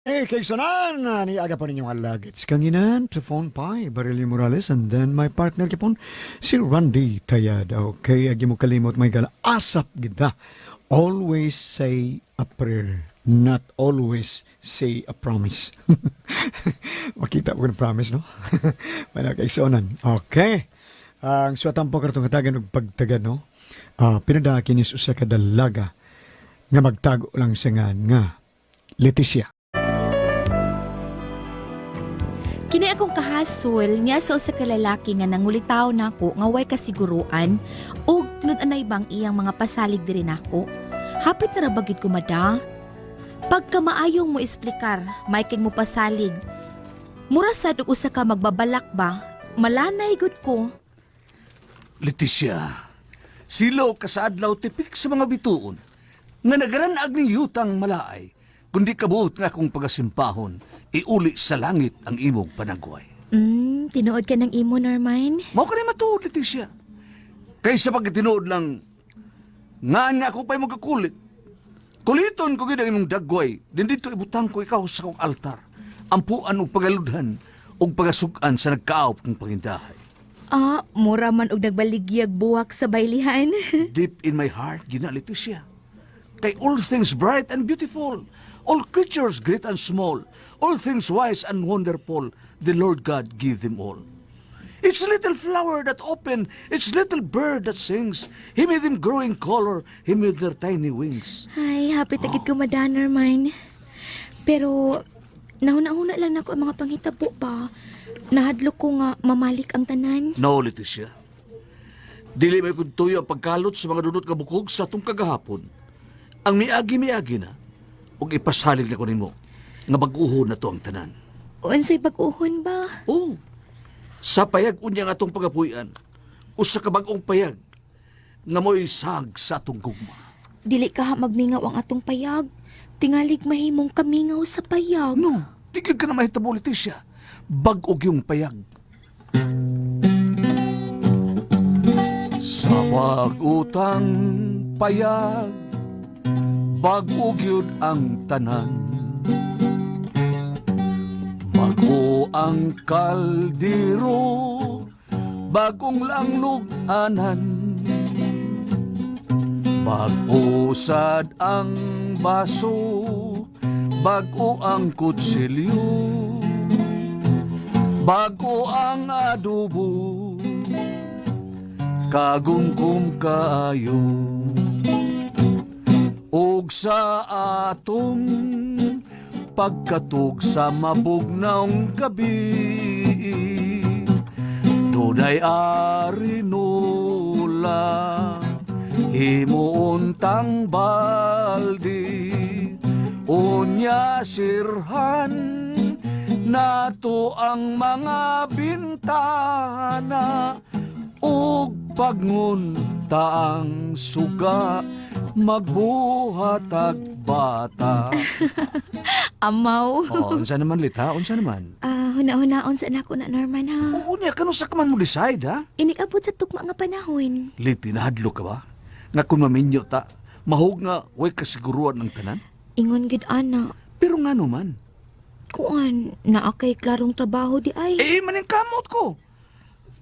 Kaysanan, ni aga pa ninyong alagits. Kanginan, Trifon Pai, Barili Morales, and then my partner kipon, si Randy Tayad. Okay, agi mo kalimot may gala. Asap gida. Always say a prayer, not always say a promise. Makita mo ng promise, no? Mga kaysanan. Okay. Ang suwatan po kartong katagan ng pagtagad, no? Pinadakin is usa kadalaga nga magtago lang siya nga Leticia. Kini akong kahasol niya sa usa ka lalaki nga nangulitaw nako nga way kasiguruan ug nud-anay bang iyang mga pasalig diri nako. Hapit na ra bagid ko mada. Pagka maayong mo esplikar, may kay mo pasalig. Mura sad og usa ka magbabalak ba? Malanay gud ko. Leticia, silo ka sa adlaw tipik sa mga bituon nga nagaranag ni yutang malaay kundi kabuot nga akong pagasimpahon iuli sa langit ang imong panagway. Tinuod ka ng imo, Norman? Mao ka na matuod, Leticia. Kaysa pagkatinuod lang, nga ako pa'y magkakulit. Kuliton ko gid ang imong dagway, din dito ibutang ko ikaw sa kong altar. Ampuan og pagaludhan og pagasukan sa nagkaop kong pangindahay. Mura man og nagbaligyag buwak sa baylihan. Deep in my heart, gina, Leticia. Kay all things bright and beautiful, all creatures great and small, all things wise and wonderful, the Lord God give them all. Each little flower that open, each little bird that sings, He made them grow in color, He made their tiny wings. Ay, hapit na gid ko mada, Norman. Pero, nahuna-huna lang nako ang mga panghitabo ba? Nahadlok ko nga mamalik ang tanan. No, Leticia. Dili may kung tuyo ang pagkalot sa mga dudot nga bukog sa atong kagahapon. Ang miagi-miagi na, ug ipasalig na ko nimo nga mag-uhon na to ang tanan. Unsay pag-uhon ba? Oh, sa payag unya nga atong pagapuyan, usa ka bag-ong payag nga mo'y sag sa atong gugma. Dili ka ha magmingaw ang atong payag. Tingalig mahimong kamingaw sa payag. No, di gyud ka na mahitabo, Leticia. Bag-og yung payag. Sa pag-utang payag, bag-og yun ang tanan. Bago ang kaldero, bagong langlog-anan. Bag-usad ang baso, bago ang kutsilyo, bago ang adobo, kagungkum kaayo. Ug sa atong pagkatug sa mabugnaong gabi, dunay arinola, himuuntang baldi, unya sirhan, nato ang mga bintana, ug pagngunta ang suga, magbuhatag bata. Amaw. Unsa naman, Lita? Unsa naman? Huna-hunaon sa nako na, Norman, ha? Oo niya, kano sa kaman mo decide, ha? Inikabot sa tukma nga panahon. Liti, nahadlo ka ba? Nga kung maminyo ta, mahog nga, way kasiguruan ng tanan? Ingon gid ana. Pero nga naman. Kuan, naakay klarong trabaho di ay. Maning kamot ko.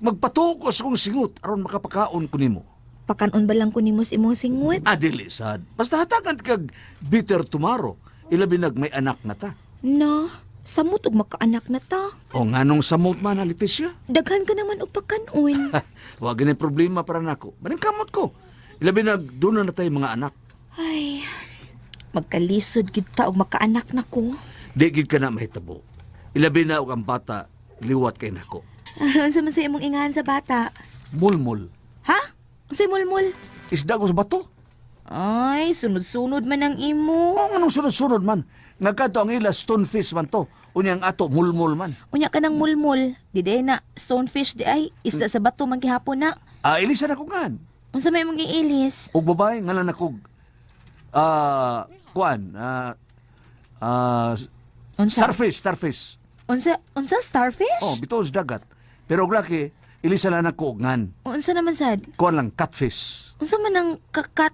Magpatukos kong singut, aron makapakaon ko nimo. Pakanon ba lang ko nimo sa imong singwit? Dili, sad. Basta hatagan kag bitter tomorrow. Ilabi nag may anak na ta. Na, samot og makaanak na ta. O nga nung samot man, ha, Leticia? Daghan ka naman og pakanon. Huwag ganyan problema para nako. Maning kamot ko. Ilabi nag doon na tayo mga anak. Ay, magkalisod gid ta og makaanak na ko. Di gid ka na mahitabo. Ilabi na og ang bata, liwat kay nako. Unsa man sa imong ingahan sa bata? Mulmul. Ha? Unsay mulmul? Isda ko sa bato. Ay, sunod-sunod man ang imo. O anong sunod-sunod man. Nagkato ang ila stonefish man to. Unyang ato mulmul man. Unya ka ng mulmul. Di day na stonefish di ay isda sa bato man gihapon na. Ilisan ako nga. Unsa may imong iilis? Og babae nga lang akog kuan starfish. Unsa starfish? Oh, bitaw sa dagat. Pero og laki, ilisan lang ako og ngan. Unsa naman sad? Kuan lang catfish. Unsa man ang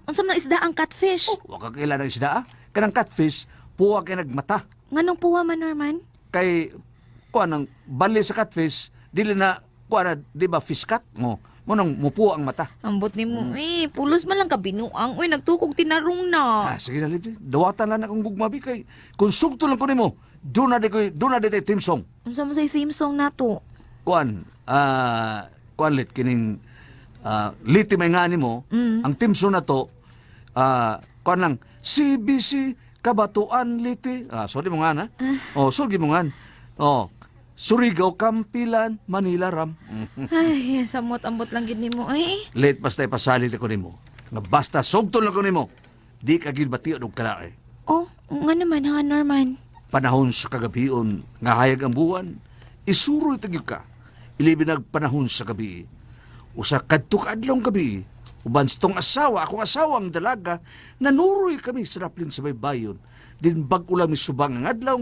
unsa man ang isda ang catfish? Wa ka kailan ng isda. Kanang catfish, puwa kay nagmata. Nganong puwa man, Norman? Kay, kuan ang bali sa catfish, dili na, kuan na, di ba, fish cut mo. Mo nang mupuo ang mata. Ambot ni mo, pulos man lang kabinuang. Uy, nagtukog tinarong na. Sige na, Liti. Dawatan lang akong gugmabi kay, kung sugto lang ko nimo, doon na di tayo team song. Ang sama sa theme song na to. Kuan, Lit, kining, Liti may nga mo, ang team song na to, kuan lang, CBC, Kabatuan, Liti. Sorry mo nga na. Sorry mo nga. Surigao, Kampilan, Manila, Ram. Ay, samot-ambot lang gid nimo ay. Late basta ipasalit ako nimo. Nga basta sugtol ako nimo. Di ka gid batiyo og kalae. Oh, nga naman ha, Norman. Panahon sa kagabion nga hayag ang buwan, isuroy tagyud ka. Ilibinag panahon sa gabi. Usa kadto adlong gabi, uban sa tong asawa, akong asawang dalaga, nanuroy kami sa raplin sa baybayon. Din bag-o lang misubang ang adlaw,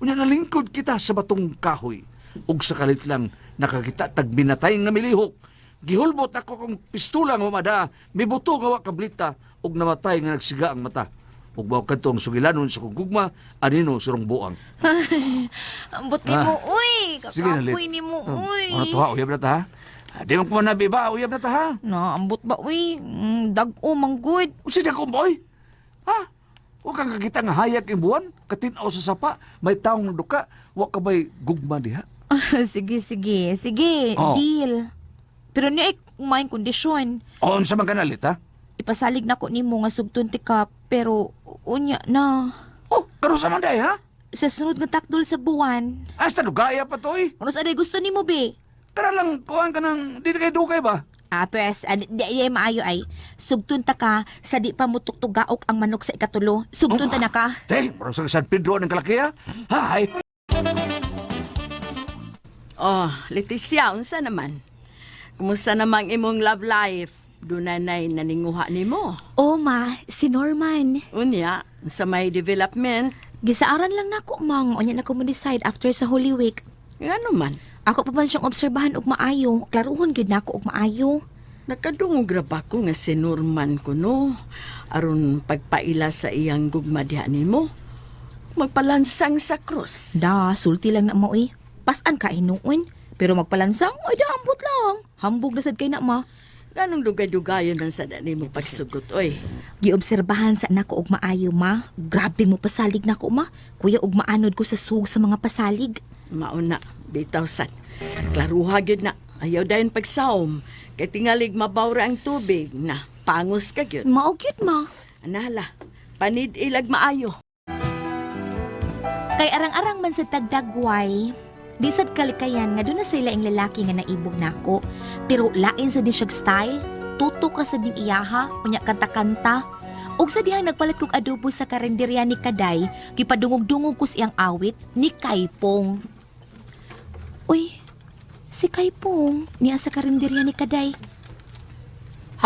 unya nalingkod kita sa batong kahoy. Ug sa kalit lang nakakita tagbinatay nga milihok. Gihulbot ako kong pistula nga mamada, mibuto nga wa kablita ug namatay nga nagsiga ang mata. Ug mao kadtong sugilanon sa kong gugma anino surong buang. Ambot nimo, uy. Sige na, Lit. Kakapoy nimo, uy. Ano to ha? Uyab na ta ha? Di man ko manabi ba? Uyab na ta ha? Na, ambot ba, uy. Dag-o, manggod. Sige ko boy. Ha? Huwag kang kakita nga hayag yung buwan, katinaw sa sapa, may taong duka, huwag ka ba'y gugma diha? Sige, Oh. deal. Pero niya kumain kondisyon. On sa mga kanalit ha? Ipasalig na ko nimo nga sugton ti ka, pero unya na. Oh, karo sa manday ha? Sa sunod nga takdol sa buwan. Hasta dugaya pa to eh. Ano sa gusto nimo, be? Kara lang, kuhaan ka ng, di na kayo dugay ba? Di maayo ay. Sugton ta ka, sa di pa mutuktugaok ang manok sa ikatulo. Sugton ta na ka. Te, parang sa San Pedro ng kalaki ha? Hay! Oh, Leticia, unsa naman? Kumusta namang imong love life? Dunay naninguha nimo. Oh, ma, si Norman. Unya, sa may development, Gisaaran lang nako, mang. Unya na ko mo decide after sa Holy Week. ngano man? Ako pa man siyang obserbahan og maayo. Klaruhon gyud nako og maayo. Nakadungog ra ba ko nga si Norman ko no? Aron pagpaila sa iyang gugma diha nimo. Magpalansang sa krus. Da, sulti lang na mo eh. Pasan ka inuon. Pero magpalansang, ay da, ambot lang. Hambog na sad kay na ma. Ganong dugay-dugayon ang sa dani mo pagsugot, oy. Giobserbahan sa nako og maayo, ma. Grabe mo pasalig nako, ma. Kuya og maanod ko sa sug sa mga pasalig. Mauna, bitaw sad. Klaruha gyud na. Ayaw dayon pagsawom. Kay tingalig mabawra ang tubig na pangos ka gyud. Mao gyud, ma. Anala, panid ilag maayo. Kay arang-arang man sa tagdagway, di sad kalikayan nga doon na sila ang lalaki nga naibog nako. Pero lain sa di siyag style, tutok ra sa din iyaha, unya kanta-kanta. Ug sa dihang nagpalit kog adobo sa karinderya ni Kaday, gipadungog-dungog ko siyang awit ni Kaypong. Uy, si Kaypong, niya sa karinderya ni Kaday.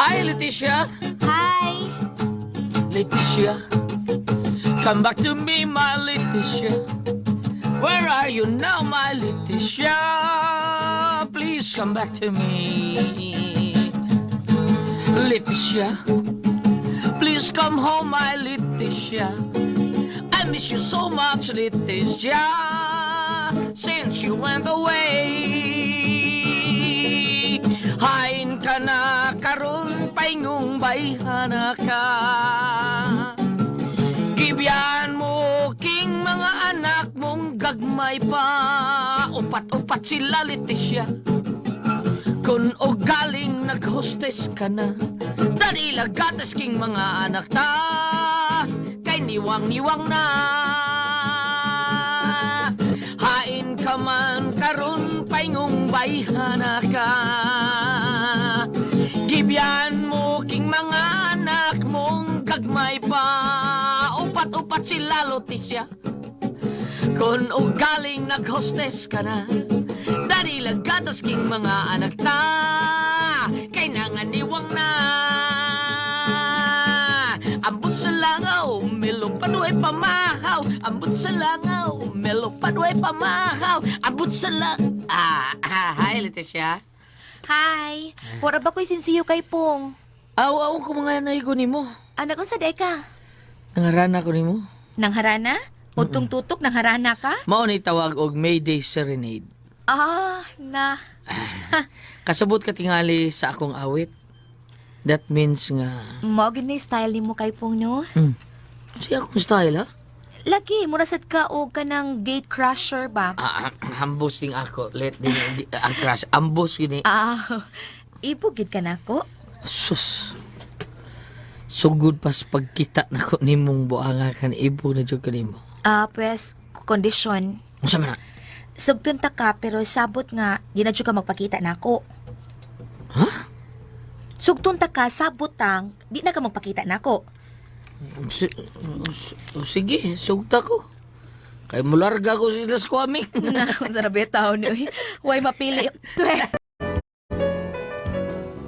Hi, Leticia. Hi! Leticia. Come back to me, my Leticia. Where are you now, my Leticia? Please come back to me. Leticia. Please come home, my Leticia. I miss you so much, Leticia. Since you went away. Hain ka na karon paingong bayhana ka. Gibyan mo king mga anak mong gagmay pa. Upat-upat sila, Leticia. Kung o galing nag-hostess ka na, dali lagatas king mga anak ta. Kay niwang-niwang na. Hain ka man karon paingong bayhana ka. Gibyan mo king mga anak mong gagmay pa. Upat-upat sila, Leticia. Kung o galing nag-hostess ka na, dari lagatas king mga anak ta. Kay nanganiwang na. Ambot sa langaw, melo paduay pamahaw. Ambot sa langaw, melo paduay pamahaw. Ambot sa hi, Leticia. Hi! Wara ba ko'y sinsiyo Kaypong? Aw ko mga naigo ni mo. Anak unsa day ka? Nangarana ko ni mo. Nang harana? Untong tutok nang harana ka? Mao ni tawag og Mayday Serenade. Ah, na. Kasabot ka tingali sa akong awit. That means nga... Mao gid ni style nimo kay Pong no. Siya akong style, ha? Lagi murasad ka og kanang gate crusher ba? Ambos din ako. Let din ang crush. Ambos gini. Ibugid ka nako. Sus. Sugod pas pagkita na ko nimong buanga kan ibo na jud kanimo. Pues, kondisyon. Unsa man na? Sugtun ta ka, pero sabot nga, di na dyan ka magpakita na ako. Ha? Sugtun ta ka, sabot tang, di na ka magpakita na ako. Sige, sugta ko. Kay mularga ko sila sa kwaming. Sarap yung tao ni, huwag mapili.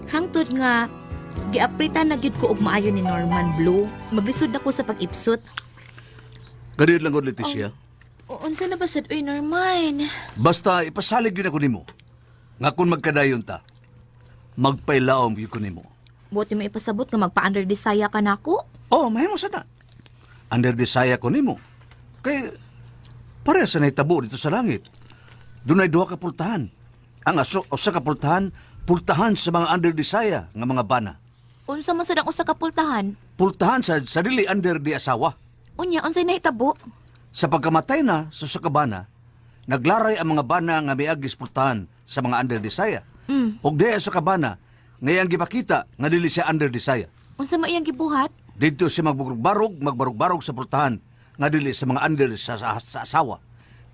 Hangtod nga, giapritan na gyud ko og maayo ni Norman Blue. Maglisod ako sa pag-ipsot. Ganit lang ko, Leticia. Unsa na ba sad, uy, Norman? Basta ipasalig yun ako nimo. Nga kung magkadayon ta, magpailaom yun ko nimo. Buti mo ipasabot nga magpa-under desaya ka na ako. Oh, mahimo sana. Under desaya ko nimo. Kay, pare sa naitabo dito sa langit. Doon ay duha ka pultahan. Ang usa ka pultahan sa mga under desaya nga mga bana. Unsa man sad ang usa ka pultahan? Pultahan sa dili under di asawa. Unya, unsay nahitabo? Sa pagkamatay na sa sakabana, naglaray ang mga bana nga miagis pultahan sa mga under desaya. Og diya sa kabana, ngayang gipakita nga dili siya under desaya. Unsa man iyang gibuhat? Dito siya magbarog sa pultahan nga dili sa mga under sa asawa.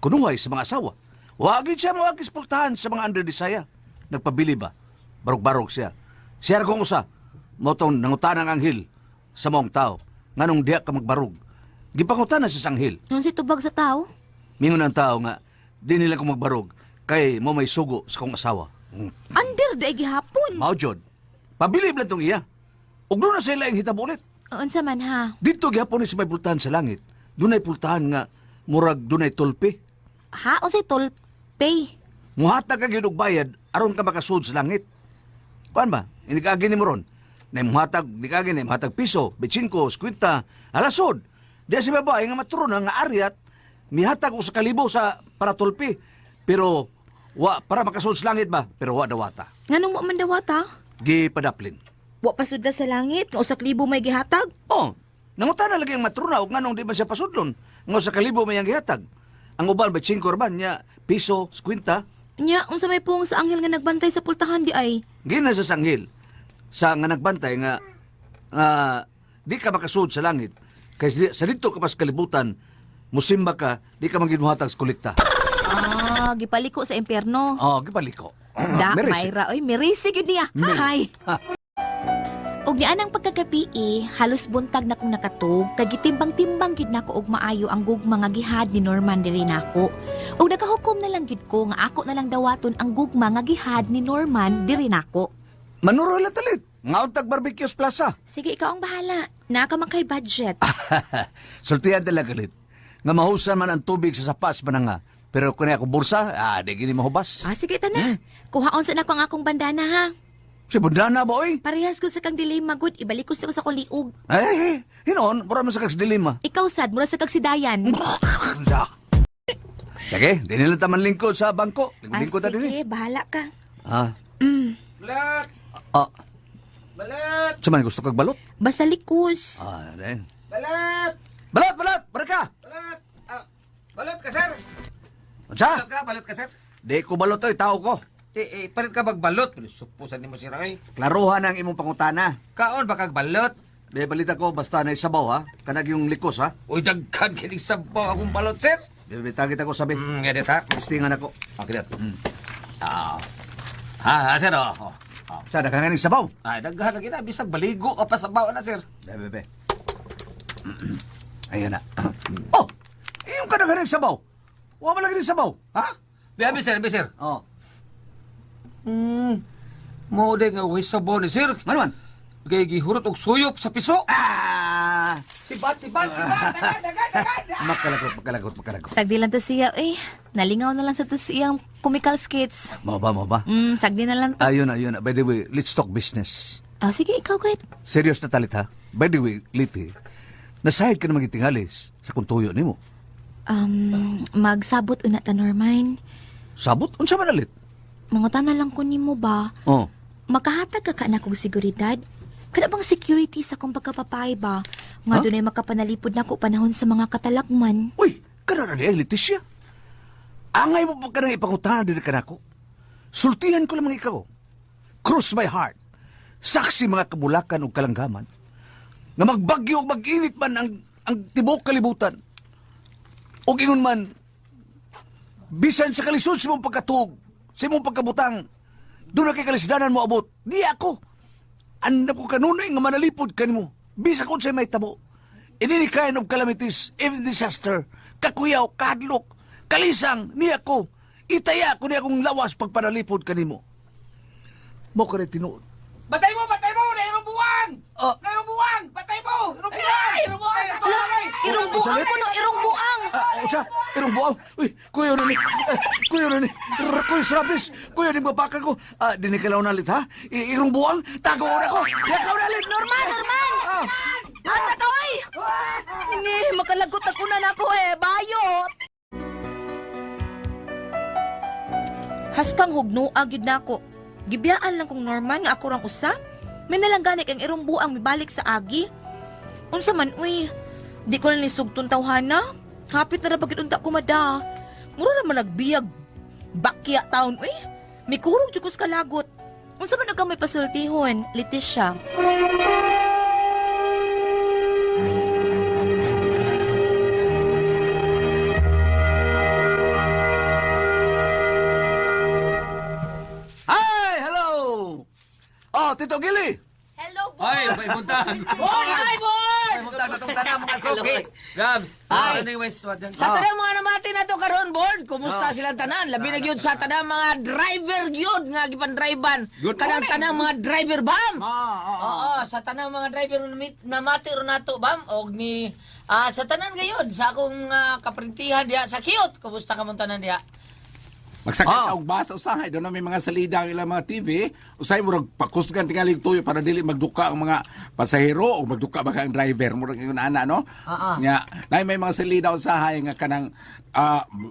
Kunuhay sa mga asawa. Wagin siya moagis pultahan sa mga under desaya. Nagpabili ba? Barog-barog siya. Siya kung usa, motong nangutanang anghel sa maong tao, nganong diya ka magbarog. Gipangutan na sa sanghel. Unsay tubag sa tao? Mingon ang tao nga, di nila ko magbarog, kay mo may sugo sa kong asawa. Under day gihapon. Mao jud. Pabilib lang tong iya. Ug doon na sila ang hitabulit. Unsa man ha? Dito gihapon ni sa may pultahan sa langit. Dunay pultahan nga murag dunay tulpi. Ha? Unsay tolpay? Muhatag ka gyud og bayad aron ka makasud sa langit. Kuan ba? Inigagi ni mo ron. Na muhatag, di kagi na muhatag piso, 25, 50, alasod. Diya si babae nga maturo na nga aryat, mihatag og sa kalibo sa para tulpi. Pero para makasud sa langit ba? Pero wa dawata. Nganong mo man dawata? Gipadaplin. Wa pasud na sa langit, nga usa ka libo may gihatag. Oh, nangutan na lagi ang matruna og nganong di man siya pasudlon. Nga sa kalibo may ang gihatag. Ang uban ba 5 urban niya, piso, 50. Nya, unsa may pong sa anghel nga nagbantay sa pultahan di ay? Gina sa sanghil. Sa nga nagbantay nga di ka makasud sa langit. Kaya sa dito ka pas kalibutan, musimba ka, di ka maginuhatag sa kolekta. Gipaliko sa impyerno. Oh, gipaliko. Da, Merisi. Mayra, oy, merisi gyud niya. Hay. Og ni anang pagkagabi, halos buntag na kong nakatug, kay gitimbang-timbang gid nako og maayo ang gugma nga gihad ni Norman diri nako. Og nakahukom na lang gid ko nga ako na lang dawaton ang gugma nga gihad ni Norman diri nako. Manuro lang talit. Nga tag barbecues plaza. Sige, ikaw ang bahala. Naka man kay budget. Sultihan talaga galit. Nga mahusan man ang tubig sa sapas man nga. Pero kung ako bursa, di gini mahubas. Sige, tana. Kuhaon sa nako ang akong bandana ha. Si Bundana ba, oy? Parehas ko sa kang dilema, good. Ibalik ko sa ko sa kuliog. Ay, hinon, mura man sa kagsdilima. Ikaw, sad, mura sa kagsidayan. Sige, di nila taman lingkod sa bangko. Lingkod na din sige, bahala ka. Balat! Balat! Suman gusto kag balot? Basta likos. Din. Balat! Balat! Baraka! Balat! Balat ka, sir! Sa? Balat ka, sir! Di ko balot to, tao ko. Palit ka magbalot. Supusan ni mo si Ray. Klaruhan ang imong pangutana. Kaon ba kag balot? Di balita ko, basta na isabaw, ha? Kanag yung likos, ha? Uy, dagkan kinig sabaw akong balot, sir! Di bitagit ako sabi. Ganit ha? Listingan ako. Okay, dat. Sir, Sa dakangan yung sabaw. Ay, daghan lagi na. Bisag baligo ka pa sabaw na, sir. Bebe. Ayan na. Oh! Iyong kadaghan yung sabaw. Huwag mo lagi yung sabaw. Ha? Biabi, sir, Oh. Mo din nga way sabaw ni sir. Ano man? Kaya gihurot og suyop sa piso. Sibat. Makalagot. Sagdi lang to siya, nalingaw na lang sa to siyang comical skits. Mau ba? Sagdi na lang to. Ayun na. By the way, let's talk business. Sige, ikaw, Gwet. Serious na talit, ha? By the way, Liti, nasahid ka na magitingalis sa kuntuyo ni mo. Magsabot una ta, Norman. Sabot? Unsa man alit? Mangutan na lang ko nimo ba? Oh. Makahatag ka na kong seguridad? Kada bang security sa kong pagkapapay ba? Nga Huh? dunay makapanalipod na ko panahon sa mga katalagman. Uy, kana na niya, Leticia. Angay mo pa ka nang ipangutahan din ka na ko. Sultihan ko lamang ikaw. Cross my heart. Saksi mga kabulakan o kalanggaman. Nga magbagyo o mag-init man ang tibok kalibutan. O ingon man, bisan sa kalisod sa mong pagkatug, sa mong pagkabutang, doon na kay kalisdanan mo abot. Di ako. Andam ko kanunay nga manalipod ka mo. Bisa kung sa'y may tabo. In any kind of calamities, even disaster, kakuyaw, kahadlok, kalisang, niya ko. Itaya ko niya akong lawas pagpanalipod ka mo. Mo ka rin tinuod. Batay mo! Nairong buwang! Oh. Nairong buwang! Batay mo! Irong buwang! Irong buwang! Irong buang ko no, irong buang! O siya, irong buaw. Uy, kuya na ni. Kuya na ni. Kuya Sabis. Kuya ni babaka ko. Dinikalaw na lit, ha? Irong buwang. Tago na ko. Yakaw na lit. Norman! Asa ka, oy! Hindi, makalagot ako na nako bayot! Haskang hugnoag yun na ako. Gibiyaan lang kong Norman nga ako rang usa. May nalangganik ang irong buang mibalik sa agi. Unsa man, uy. Di ko na nisugtong tawhana. Hapit na rabagit unta ko mada. Mura naman nagbiyag. Bakya taon, uy. May kurog jukos kalagot. Unsa man ang may pasultihon, Leticia. Hi! Hello! Oh, Tito Gili! Hello, Ay, may puntahan. Boy! Hi, boy! May puntahan na itong tanang mga suki. Gabs, Ay. ano yung westward yan? Sa tanang mga namati na to karon board, kumusta silang tanan? Labi na gyud sa tanang mga driver gyud nga gipan-drivean. Good Kanang morning. tanang mga driver bam. Oo. Oo, sa tanang mga driver namati ro nato bam og ni sa tanan gayud sa akong kaprintihan diha sa Cute. Kumusta ka man tanan diha? Magsakit ka og basa usahay doon na may mga salida ang ilang mga TV usahay mo rag pakusgan tingali tuyo para dili magduka ang mga pasahero o magduka ba ang driver mo rag ingon ana no nya nay may mga salida usahay nga kanang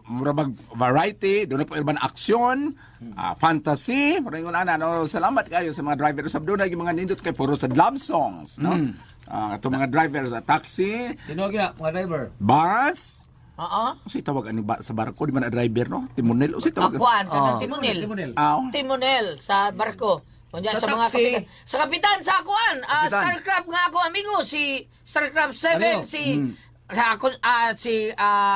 murag variety doon na po urban action fantasy mo ingon ana no salamat kayo sa mga driver sa doon yung mga nindot kay puro sa love songs no ato mga driver sa taxi Tinuwag na, mga driver. bus Oo. si tawag ani ba sa barko di man na driver no timonel o si tawag Akuan kanang timonel. aw Timonel sa barko. Kunya Sa sa mga taxi. kapitan. Sa kapitan sa akuan, Kapitan. Starcraft nga ako amigo si Starcraft 7 Ano? si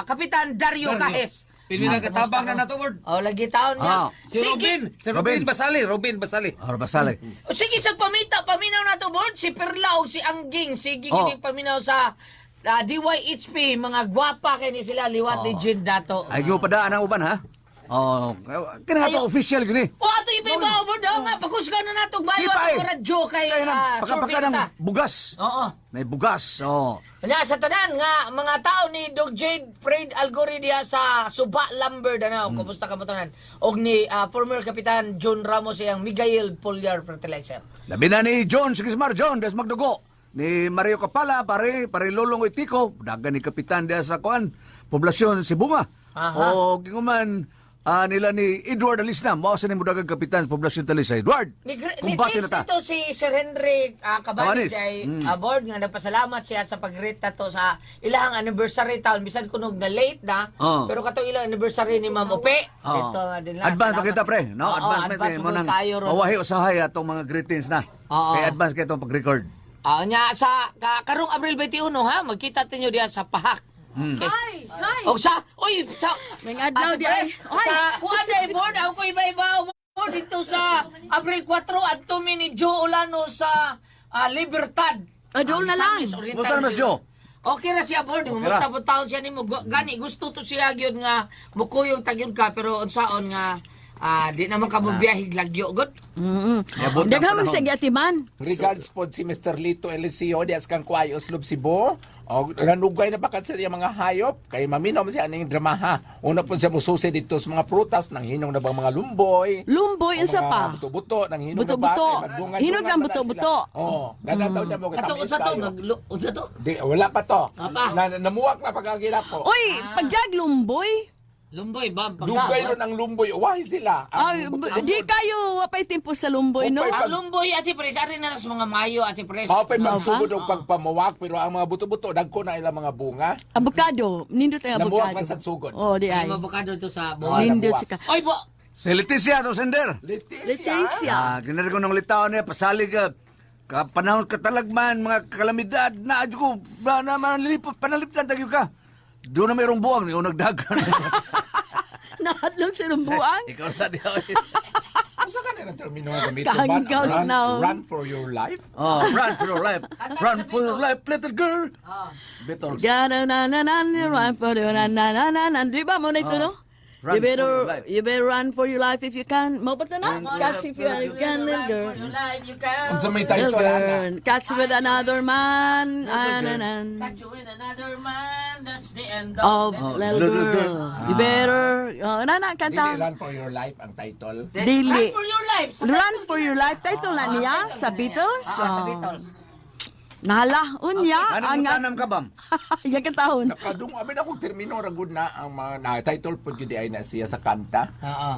Kapitan Dario Cahes. Pinili katabang na nato, Ward. Oh, lagi taon niya. Si Robin. Si Robin Basali. Aro basali. O sige, sa paminaw na to, board, si Perla o si Angging. Sige, Oh. gining paminaw sa DYHP. Mga gwapa kayo ni sila, liwat legend dato. Ay, yung padaan ang uban, ha? Oh, kaya nga official gini. O, ato iba-iba, board, nga, pagkusga na nato, bayo Sipa, ato eh. radyo kay Kaya na, pagkapaka ng Survita. bugas. Oo. May bugas. Oh. Kanya sa tanan nga mga tao ni Dog Jade Fred Algoridia sa Suba Lumber dana kumusta ka mo tanan og ni former kapitan John Ramos iyang Miguel Poliar Fertilizer. Labi na ni John Sigismar John des Magdugo. Ni Mario Capala, pare Lolong Itiko, dagan ni kapitan dia sa kuan, poblasyon Sibunga. Aha. O ginguman nila ni Edward Alisna, mao sa ni mudagang kapitan sa poblasyon Talisay. Edward. Ni kumbati na ta. ito si Sir Henry Cabanis Cabanis. ay board nga nagpasalamat siya sa pagrita to sa ilahang anniversary taon bisan kunog na late na Oh. pero kato ilang anniversary ni Ma'am Ope. Oh. Dito nga din lang. Advance pa Salamat. kita pre, no? Oo, Advance mo nang kayo ron. mawahi usahay atong mga greetings na. Oo. Kay advance kay itong pag-record. Nya sa karong Abril 21 ha, magkita tinyo diya sa Pahak. Okay. O sa, oy, sa May adlaw di ay. Sa kuan day board, ako iba-iba board dito sa Abril 4 at ni Joe Olano sa Libertad. Doon na lang. Kumusta na, Joe? Okay ra siya board, kumusta po taon siya nimo gani gusto to siya gyud nga mukuyog tagyod ka pero unsaon nga di naman ka mobiyahig lagyo gud. Yabot ang Daghang panahon. sa atiman. Regards po si Mr. Lito Eliseo di kang Kuwayo Slob Cebu O, nanugay na bakat sa iya mga hayop. Kay maminaw man siya aning dramaha. Una po siya mususi dito sa mga prutas. Nang hinong na bang mga lumboy. Lumboy, o isa mga pa. Buto-buto. Nang hinong Buto-buto. na ba? Kay magbunga- Hinog bunga ng pa na buto-buto. sila. Oo. Dadaw niya mo. Kato, katamis unsa to? kayo. Unsa to? Di, wala pa to. Apa? Namuwak na pagkagila ko. Oy, pagjag lumboy. Lumboy ba? Dugay ron ang lumboy. Wahi sila. Ay, di kayo wapay timpo sa lumboy, no? Upay Ang lumboy, Ate Pres, ari na sa mga mayo, Ate Pres. Mapay Mao ba? pagsugod o pagpamawak. Pero ang mga buto-buto, dagko na ilang mga bunga. Avocado, nindot ang Namuwak avocado. na sa sugod. Oh, di Ay, ay. mabukado to sa Ah, buhay. Nindot nabuwak. sika. Oy, bo! Si Leticia to, Sender. Leticia. Kinari ko ng litaw niya, pasalig ka panahon katalagman, mga kalamidad, na adyo ko, na manlipot, panaliptan tagyo ka. Doon na mayroong buwang, ni nagdagan. Nahadlok sa lumbuang. Ikaw sa diya. Usa ka na ng termino nga gamito ba? Kahanggaws na. Run for your life? Oh, run for your life. Run for your life, little girl. Beatles. Gana na na na na run for your na na na na na. Di ba mo na ito, no? Run You for better, your life. you better run for your life if you can. Mo ba ito na? Catch if you can, little girl. Unsa may Little title ana? girl. Catch with another man. Ananan. Catch you with another man, that's the end Of of little little girl. You better. Dili Na kanta. Run for your life ang title. Dili. Run for your life. Run for your life. Title na niya sa Beatles. Sa Beatles. Nahala. Unya. Anong tanam ka, bam? Yan katahon. Nakadung amin akong termino ragud na ang mga na title pud gyud ay na siya sa kanta. Oo.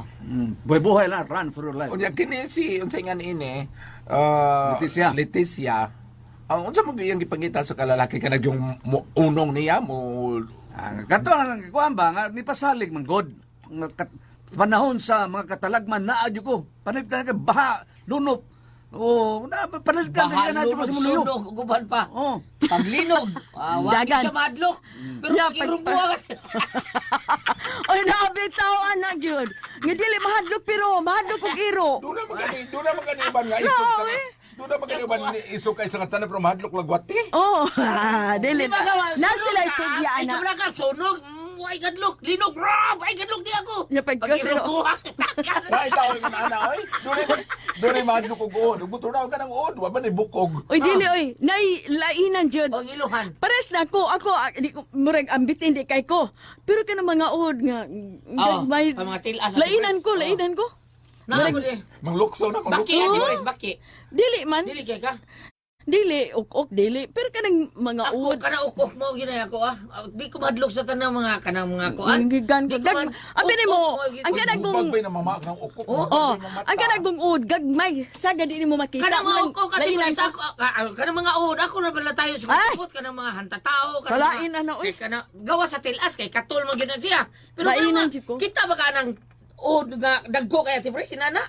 Buhay-buhay lang, run for your life. Unya kini si unsay nga niini? Leticia. Leticia. Ang unsa mo giyang gipangita sa kalalaki kana yung unong niya mo Kanto na lang, kuhan ba, nga, ni pasalig, man, God. Panahon sa mga katalagman, na adyo ko. Panaliptan ka, baha, lunop. Oh, panaliptan ka na adyo ko sa muluyo. sunog, guban pa. Oh. Paglinog. Wagi Dagan. siya madlok. Pero Yeah, irumbuwa ka. Oy, nabitaw anak yun. Nga dili mahadlok pero mahadlok kong iro. do na magani iban nga isok sa do na magani iban isok kay sa tanan pero mahadlok lagwati. Oh, dili. Di ba ka? Na sila itugya Ito anak. na ka, sunog. Ay, gadlok. Linog, bro. Ay, gadlok di ako. Ya, pagkasiro. Pag-irumbuwa. Wa itaw yung ana oy. Do na mahadlok og uod. Buto na ka nang uod, wa ba ni bukog. Oy, dili oy. Nay lainan jud. O, iluhan. Pares na ako di ko murag ambitin di kay ko. Pero kana mga uhod nga Oo, may sa mga tilas. lainan ko, lainan ko. Nakapul eh. Manglukso na Baki, manglukso. Ate Pres, baki. Dili man. Dili kay ka. Dili ok dili. Pero kanang mga Ako, uhod. kana ukok mo, ginay ako ah. Di ko madlok sa tanang mga kanang mga kuan. Gigan ko. Abi nimo, ang kanang Bag kung bay na mama ng ukok. oh, ang kanang kung uhod gagmay. Saga di nimo makita. Kanang mga man, ukok, Ate lainan Pres, ako, kanang mga uod, ako na pala tayo sa Ay! kusupot, kanang mga hantatao, Kalain, ano, uy. kanang, gawa sa tilas, kay katul mo gina siya. Pero Lainan, kanang Chico. kita ba ka ng uod nga dagko kay Ate Pres, sinana?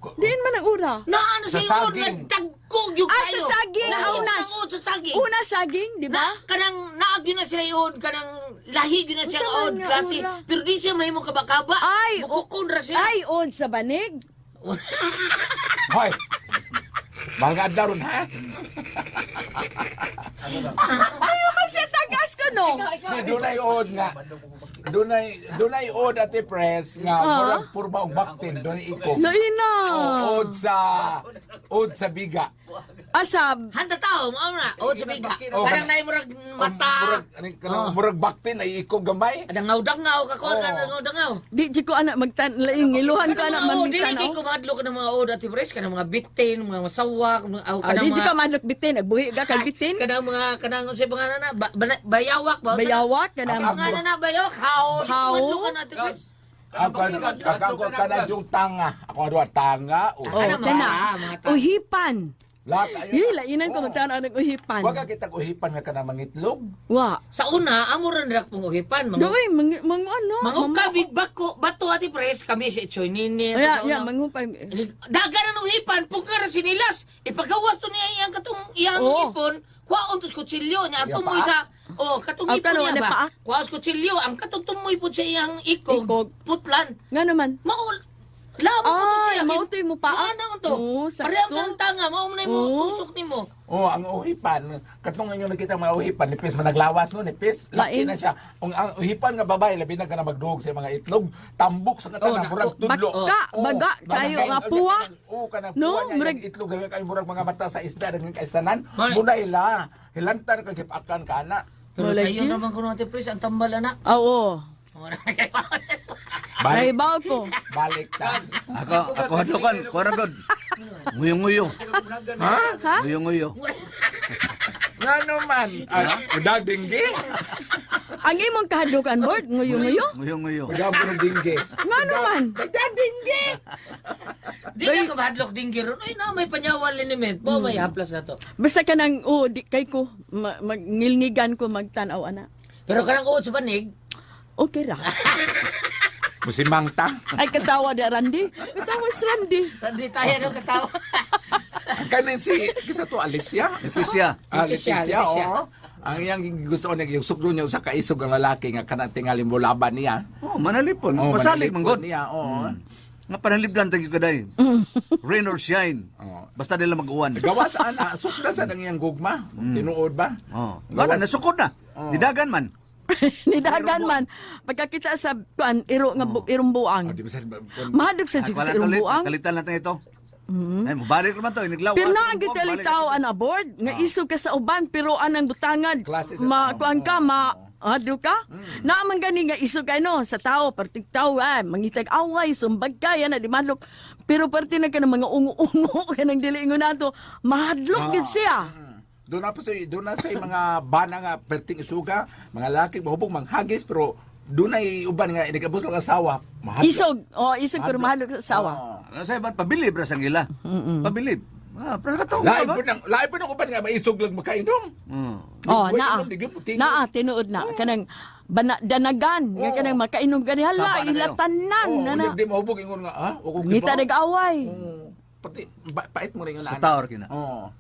Diin man ang ura. Naano Sa sa uod nga saging. dagko yung Ah, kayo. sa saging, Naano unas. ang uod sa saging. Una saging, di ba? Na, kanang naag yun na sila yun, kanang lahi yun na siya Unsa man ood nga klase. ura? Pero di siya may mong kabakaba. Ay, Bukukon ra siya. Ay, od sa banig. Hoy. Mga daron ha. Ay, masya tagas ko no. Dunay od nga. Dunay od Ate Pres nga murag purma og baktin dunay ikog. Laina. Od sa biga. Asab. Handa tao, mo na. O, sa biga. Oh, Kanang naay murag mata. Murag baktin ay ikog gamay. Ada ngaw-dangaw ka ko, Oh. kanang ngaw-dangaw. Di di ko anak magtan laing iluhan ko anak man Dili kay mitanaw. ko madlo ka ng mga od at ibres kanang mga bitin, mga masawak, Ah, kanang di di ka mga madlok bitin, nagbuhi ka kag bitin. kanang sa mga nana bayawak ba? Bayawak ka na. Mga nana bayawak haon. Haon? Madlo ka na at ibres. Ako kana yung tanga. Ako adwa tanga. Oh, Ano, mga kana. tao? Uhipan. Lahat Lainan ko magtanaw ng uhipan. Wag ka kitag uhipan nga kana mangitlog. Wa. Sa una, amo rin rak panguhipan. Doy, mang ano? Mangukabig bako, bato ati pres, kami si Choy Nini. Ya, ya, mangupay. Dagan ang uhipan, pugkar sinilas. Ipagawas to niya iyang katong iyang Oo. ipon, kuwaon to kutsilyo niya. Ang Iya, tumoy paa? ta, katong Ang ipon kano, niya ano, ba? paa? Kuwaon kutsilyo, ang katong tumoy po sa iyang ikog, Ikog. putlan. Nga naman. Maul, lamo po to Ay, siya. mautoy mo pa. Ano to? Oo, sakto. Parehang kang tanga, maumnay mo, Oo. tusok ni mo. Oh, ang uhipan, katong inyo nakita mga uhipan, nipis man naglawas no, nipis, laki Lain. na siya. Ang uhipan nga babae labi na kana magduog sa mga itlog, tambok sa katana naku. murag tudlo. Baka, baga, kayo nga puwa. Oh, kana No, puwa niya, murag- yung itlog nga kay murag mga mata sa isda daghang kaistanan. Mali. Munay la, hilantan ka gipakan kana. Pero Wala sa iyo yun. naman ko natin, Pris, ang tambal na. Oo. Balik, Naibaw ko. balik ta. Ako hadlokan, ko ra god. Nguyo-nguyo. Ha? Nguyo-nguyo. Nga naman. Udag dinggi? Ang imong kahadukan, Bord, nguyo-nguyo. Nguyo-nguyo. Udag po ng dinggi. Nga naman. Udag dinggi. Di na ka mahadlok dinggir. Ay na, may panyawan liniment. Po, may haplas na to. Basta ka nang, di kay ko, magngilngigan ko magtanaw, ana. Pero kanang uod sa banig, Okay ra. Musimang ta. Ay, katawa di, Randy. Katawa si Randy. hindi tayo nang katawa. Kanin si, kisa to, Alicia? Leticia. Leticia, Alicia, Leticia. oo. Ang iyang gusto ko yung sukro niya sa kaisog ang lalaki nga kanang tingali mo laban niya. Oh, manalipon. Oh, Pasalig manalipon man god. niya, oo. Nga panalibdan tagi kaday. Rain or shine. Oo. Basta nila mag-uwan. Gawa sa ana, sukda sa nang iyang gugma. Tinuod ba? Oh. Wala nasukod na. Oh. Didagan man. Nidagan man. Pagkakita sa kuan, iro nga irong buang. Oh, di ba sa Mahadog sa Wala irong tulit. buang. Kalitan natin ito. Ay, mabalik naman to. Iniglaw. Pero na ang gitalitaw an aboard nga isog ka sa uban pero anang butangan Klase sa tao. kuan ka ado ka na man gani nga isog ka no sa tao partig tao mangitag away sumbag ka yan di madlok pero parte na ka ng mga ungo-ungo kanang dili ingon nato mahadlok gid siya. Doon na po sa doon na sa mga bana nga perting isuga, mga lalaki mahubog manghagis pero doon ay uban nga inigabos lang asawa. Mahadlok. Isog pero mahadlok sa asawa. Ano sa iban? Pabilib ra sang ila. Pabilib. Pero katong. Lain po na uban nga maisog lang makainom. Wait, Naa. inom, di gyud mo tingog. Naa tinuod na kanang danagan nga kanang makainom gani hala Sama na kayo. ilatanan Oh, na. di mahubog ingon nga, ha? Wako Ngita nag-away. Pati pait mo rin nga Sa tower kina. Oo.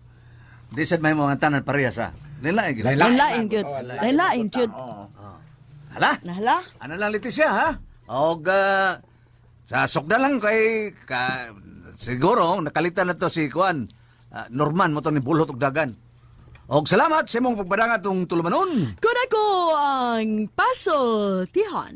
Di sad may mga tanan parehas ha. Nila ay gina. Lain gyud. Oh, Lain gyud. Oo. Hala. Nahala? Ano lang Leticia ha? Og sa sokda lang kay siguro nakalitan na to si Kuan. Norman mo to ni bulhot og dagan. Og salamat sa imong pagpadanga tong tulumanon. Kuna ko ang Paso Tihan.